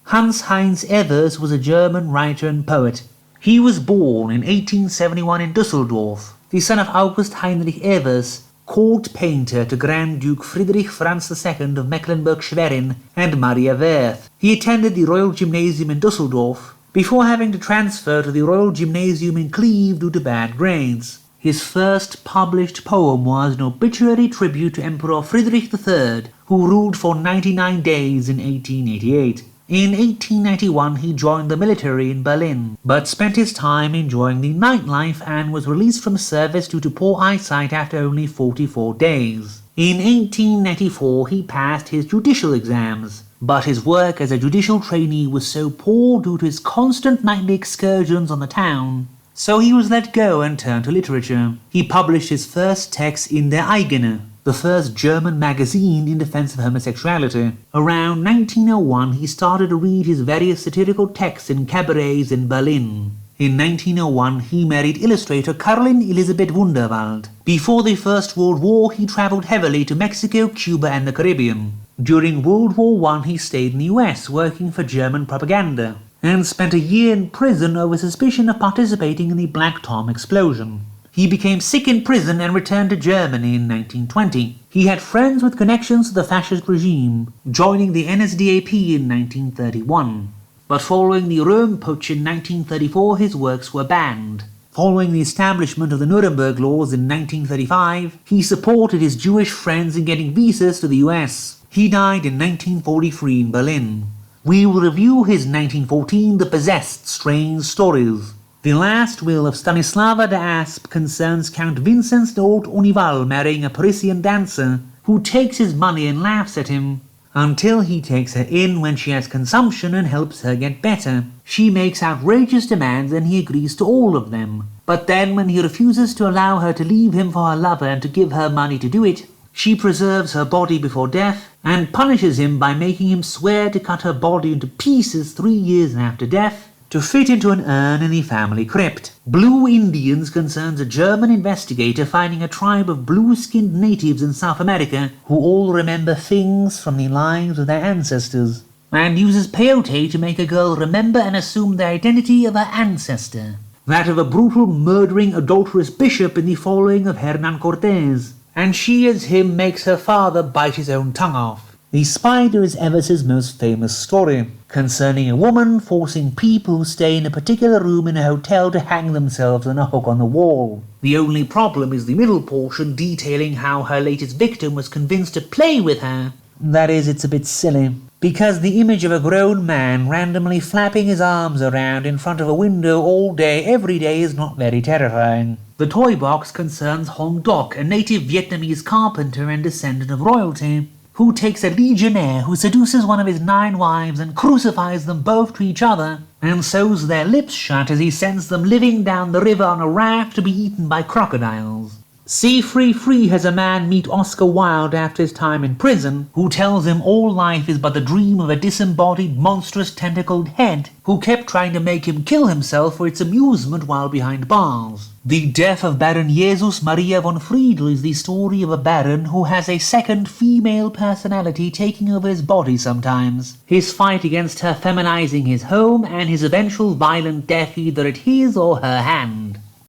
Hanns Heinz Ewers was a German writer and poet. He was born in 1871 in Düsseldorf, the son of August Heinrich Ewers, court painter to Grand Duke Friedrich Franz II of Mecklenburg-Schwerin and Maria Werth. He attended the Royal Gymnasium in Düsseldorf before having to transfer to the Royal Gymnasium in Cleve due to bad grades. His first published poem was an obituary tribute to Emperor Friedrich III, who ruled for 99 days in 1888. In 1891 he joined the military in Berlin, but spent his time enjoying the nightlife and was released from service due to poor eyesight after only 44 days. In 1894 he passed his judicial exams, but his work as a judicial trainee was so poor due to his constant nightly excursions on the town, so he was let go and turned to literature. He published his first text in Der Eigene, the first German magazine in defense of homosexuality. Around 1901 he started to read his various satirical texts in cabarets in Berlin. In 1901 he married illustrator Caroline Elisabeth Wunderwald. Before the First World War he travelled heavily to Mexico, Cuba and the Caribbean. During World War I he stayed in the US working for German propaganda, and spent a year in prison over suspicion of participating in the Black Tom explosion. He became sick in prison and returned to Germany in 1920. He had friends with connections to the fascist regime, joining the NSDAP in 1931. But following the Röhm Putsch in 1934 his works were banned. Following the establishment of the Nuremberg laws in 1935, he supported his Jewish friends in getting visas to the US. He died in 1943 in Berlin. We will review his 1914 The Possessed Strange Stories. The last will of Stanislava de Asp concerns Count Vincent de Haut-Onival marrying a Parisian dancer who takes his money and laughs at him, until he takes her in when she has consumption and helps her get better. She makes outrageous demands and he agrees to all of them. But then when he refuses to allow her to leave him for her lover and to give her money to do it, she preserves her body before death and punishes him by making him swear to cut her body into pieces 3 years after death to fit into an urn in the family crypt. Blue Indians concerns a German investigator finding a tribe of blue-skinned natives in South America who all remember things from the lives of their ancestors, and uses peyote to make a girl remember and assume the identity of her ancestor, that of a brutal, murdering, adulterous bishop in the following of Hernan Cortes, and she as him makes her father bite his own tongue off. The spider is Evers's most famous story, concerning a woman forcing people who stay in a particular room in a hotel to hang themselves on a hook on the wall. The only problem is the middle portion detailing how her latest victim was convinced to play with her. That is, it's a bit silly, because the image of a grown man randomly flapping his arms around in front of a window all day every day is not very terrifying. The toy box concerns Hong Doc, a native Vietnamese carpenter and descendant of royalty, who takes a legionnaire who seduces one of his 9 wives and crucifies them both to each other, and sews their lips shut as he sends them living down the river on a raft to be eaten by crocodiles. See Free Free has a man meet Oscar Wilde after his time in prison, who tells him all life is but the dream of a disembodied, monstrous, tentacled head, who kept trying to make him kill himself for its amusement while behind bars. The death of Baron Jesus Maria von Friedel is the story of a baron who has a second female personality taking over his body sometimes, his fight against her feminizing his home, and his eventual violent death either at his or her hand.